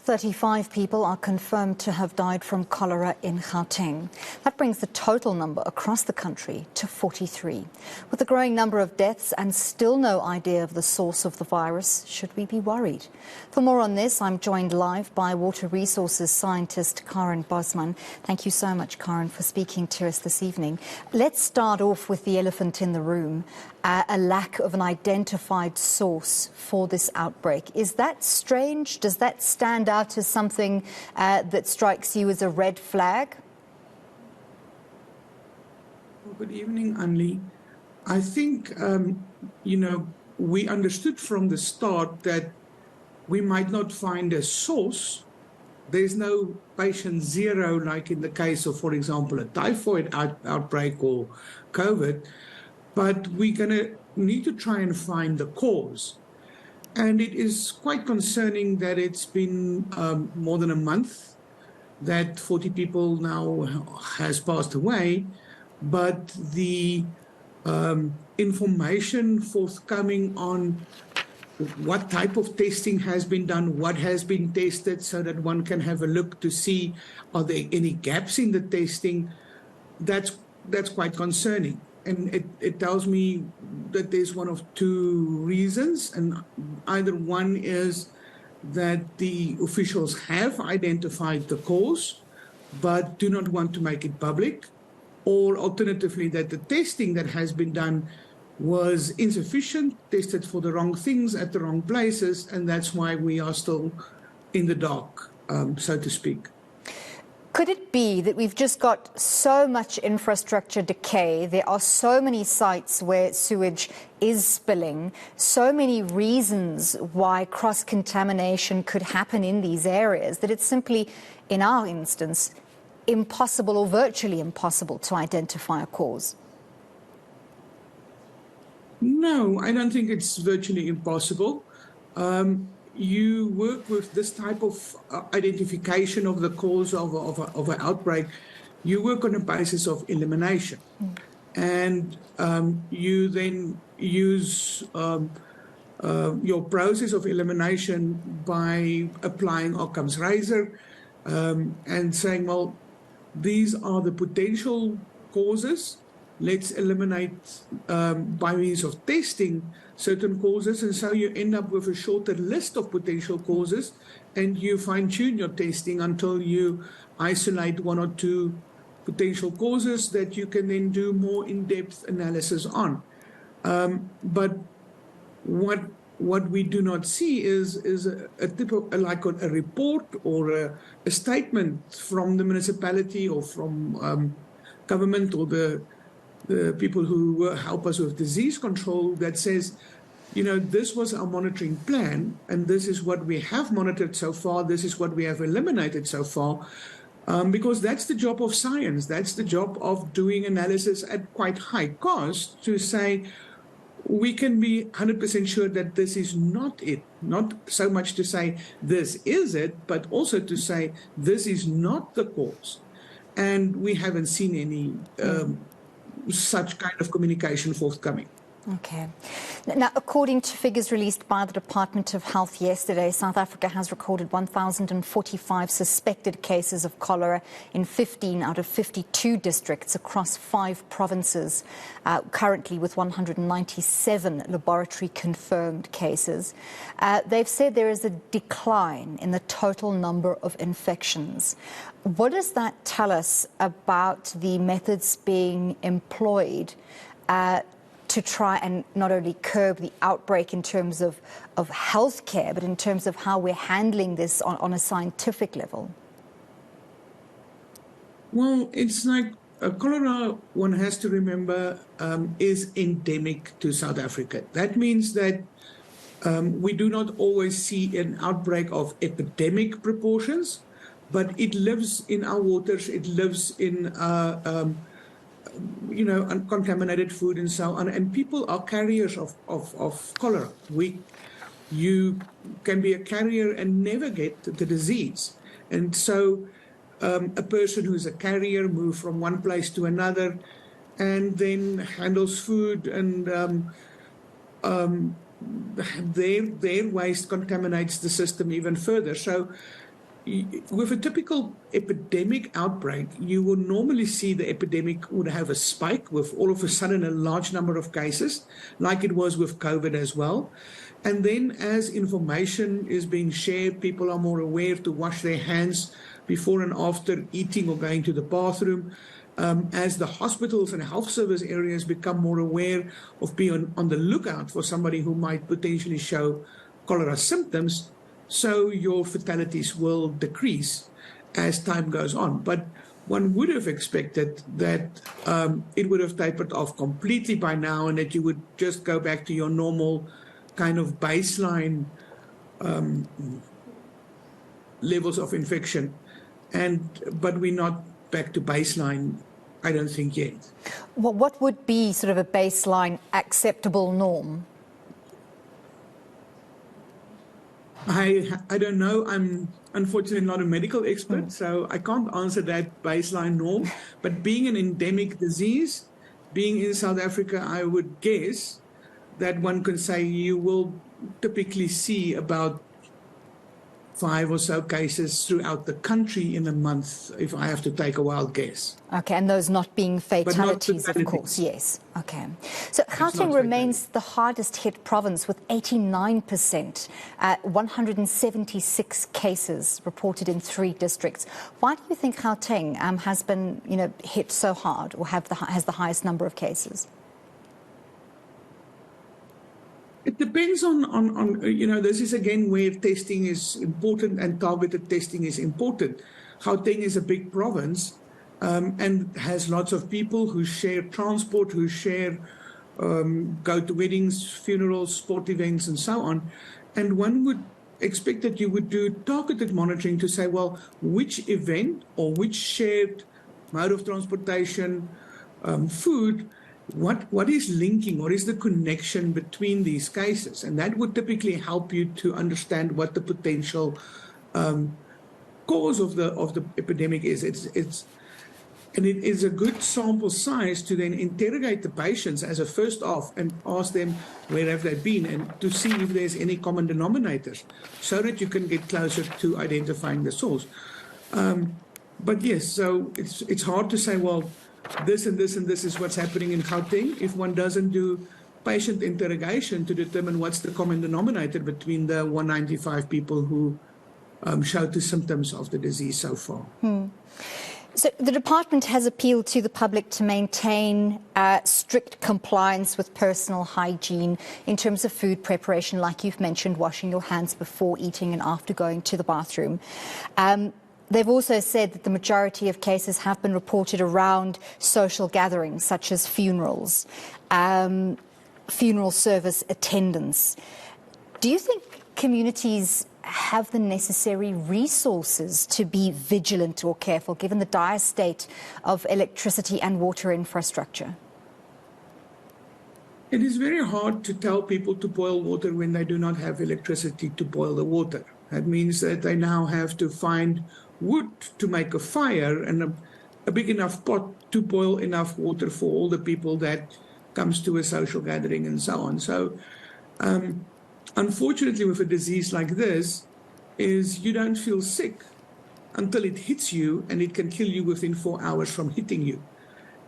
35 people are confirmed to have died from cholera in Gauteng. That brings the total number across the country to 43. With the growing number of deaths and still no idea of the source of the virus, should we be worried? For more on this, I'm joined live by water resources scientist Carin Bosman. Thank you so much, Carin, for speaking to us this evening. Let's start off with the elephant in the room, a lack of an identified source for this outbreak. Is that strange? Does that stand out as something that strikes you as a red flag? Well, good evening, Anlie. I think, we understood from the start that we might not find a source. There's no patient zero, like in the case of, for example, a typhoid outbreak or COVID, but we're going to need to try and find the cause. And it is quite concerning that it's been more than a month that 40 people now has passed away, but the information forthcoming on what type of testing has been done, what has been tested, so that one can have a look to see are there any gaps in the testing, that's quite concerning. And it tells me that there's one of two reasons, and either one is that the officials have identified the cause but do not want to make it public, or alternatively that the testing that has been done was insufficient, tested for the wrong things at the wrong places, and that's why we are still in the dark, so to speak. Could it be that we've just got so much infrastructure decay, there are so many sites where sewage is spilling, so many reasons why cross-contamination could happen in these areas, that it's simply, in our instance, impossible or virtually impossible to identify a cause? No, I don't think it's virtually impossible. You work with this type of identification of the cause of an outbreak. You work on a basis of elimination. And you then use your process of elimination by applying Occam's razor and saying, well, these are the potential causes. Let's eliminate by means of testing certain causes, and so you end up with a shorter list of potential causes, and you fine-tune your testing until you isolate one or two potential causes that you can then do more in-depth analysis on. But what we do not see is a type of like a report or a statement from the municipality or from government or the people who help us with disease control that says, this was our monitoring plan, and this is what we have monitored so far, this is what we have eliminated so far, because that's the job of science, that's the job of doing analysis at quite high cost to say, we can be 100% sure that this is not it, not so much to say this is it, but also to say this is not the cause. And we haven't seen any such kind of communication forthcoming. Okay. Now, according to figures released by the Department of Health yesterday, South Africa has recorded 1,045 suspected cases of cholera in 15 out of 52 districts across 5 provinces, currently with 197 laboratory-confirmed cases. They've said there is a decline in the total number of infections. What does that tell us about the methods being employed to try and not only curb the outbreak in terms of healthcare, but in terms of how we're handling this on a scientific level? Well, it's like cholera, one has to remember, is endemic to South Africa. That means that we do not always see an outbreak of epidemic proportions, but it lives in our waters, it lives in uncontaminated food and so on, and people are carriers of cholera. You can be a carrier and never get the disease, and so a person who's a carrier moves from one place to another, and then handles food, and their waste contaminates the system even further. So with a typical epidemic outbreak, you will normally see the epidemic would have a spike with all of a sudden a large number of cases, like it was with COVID as well. And then as information is being shared, people are more aware to wash their hands before and after eating or going to the bathroom. As the hospitals and health service areas become more aware of being on the lookout for somebody who might potentially show cholera symptoms, so your fatalities will decrease as time goes on. But one would have expected that it would have tapered off completely by now and that you would just go back to your normal kind of baseline levels of infection. But we're not back to baseline, I don't think, yet. Well, what would be sort of a baseline acceptable norm? I don't know. I'm unfortunately not a medical expert, so I can't answer that baseline norm. But being an endemic disease, being in South Africa, I would guess that one can say you will typically see about 5 or so cases throughout the country in a month, if I have to take a wild guess. Okay, and those not being fatalities, not of course, yes. Okay. So Gauteng remains the hardest hit province with 89%, 176 cases reported in 3 districts. Why do you think Gauteng has been, hit so hard or has the highest number of cases? It depends on, this is again where testing is important and targeted testing is important. Gauteng is a big province and has lots of people who share transport, who share, go to weddings, funerals, sport events and so on. And one would expect that you would do targeted monitoring to say, well, which event or which shared mode of transportation, food, what is linking, what is the connection between these cases? And that would typically help you to understand what the potential cause of the epidemic is. And it is a good sample size to then interrogate the patients as a first off and ask them where have they been and to see if there's any common denominators so that you can get closer to identifying the source. But yes, so it's hard to say, well, this and this and this is what's happening in Gauteng if one doesn't do patient interrogation to determine what's the common denominator between the 195 people who showed the symptoms of the disease so far. So the department has appealed to the public to maintain strict compliance with personal hygiene in terms of food preparation, like you've mentioned, washing your hands before eating and after going to the bathroom. They've also said that the majority of cases have been reported around social gatherings, such as funerals, funeral service attendance. Do you think communities have the necessary resources to be vigilant or careful, given the dire state of electricity and water infrastructure? It is very hard to tell people to boil water when they do not have electricity to boil the water. That means that they now have to find wood to make a fire and a big enough pot to boil enough water for all the people that comes to a social gathering and so on. So unfortunately with a disease like this is you don't feel sick until it hits you, and it can kill you within 4 hours from hitting you.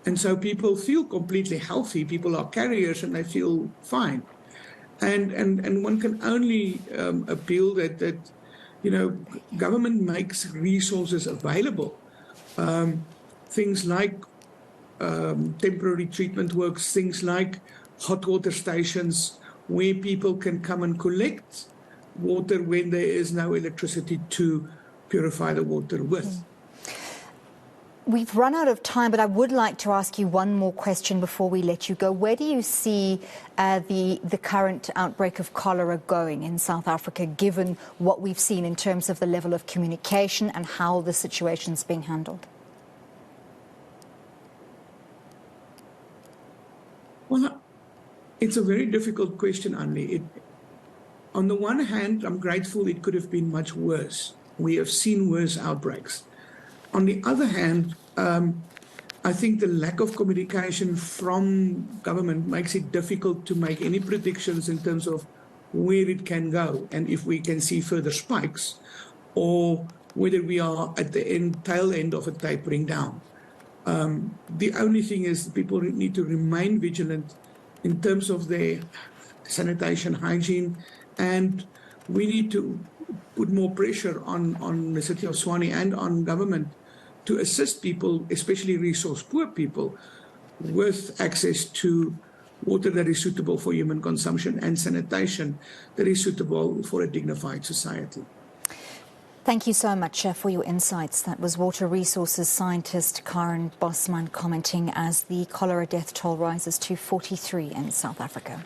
And so people feel completely healthy, people are carriers and they feel fine. And one can only appeal that government makes resources available. Things like temporary treatment works, things like hot water stations where people can come and collect water when there is no electricity to purify the water with. We've run out of time, but I would like to ask you one more question before we let you go. Where do you see the current outbreak of cholera going in South Africa, given what we've seen in terms of the level of communication and how the situation's being handled? Well, it's a very difficult question, Anlie. On the one hand, I'm grateful it could have been much worse. We have seen worse outbreaks. On the other hand, I think the lack of communication from government makes it difficult to make any predictions in terms of where it can go and if we can see further spikes or whether we are at the tail end of a tapering down. The only thing is people need to remain vigilant in terms of their sanitation, hygiene, and we need to put more pressure on the city of Tshwane and on government to assist people, especially resource-poor people, with access to water that is suitable for human consumption and sanitation that is suitable for a dignified society. Thank you so much for your insights. That was water resources scientist Carin Bosman commenting as the cholera death toll rises to 43 in South Africa.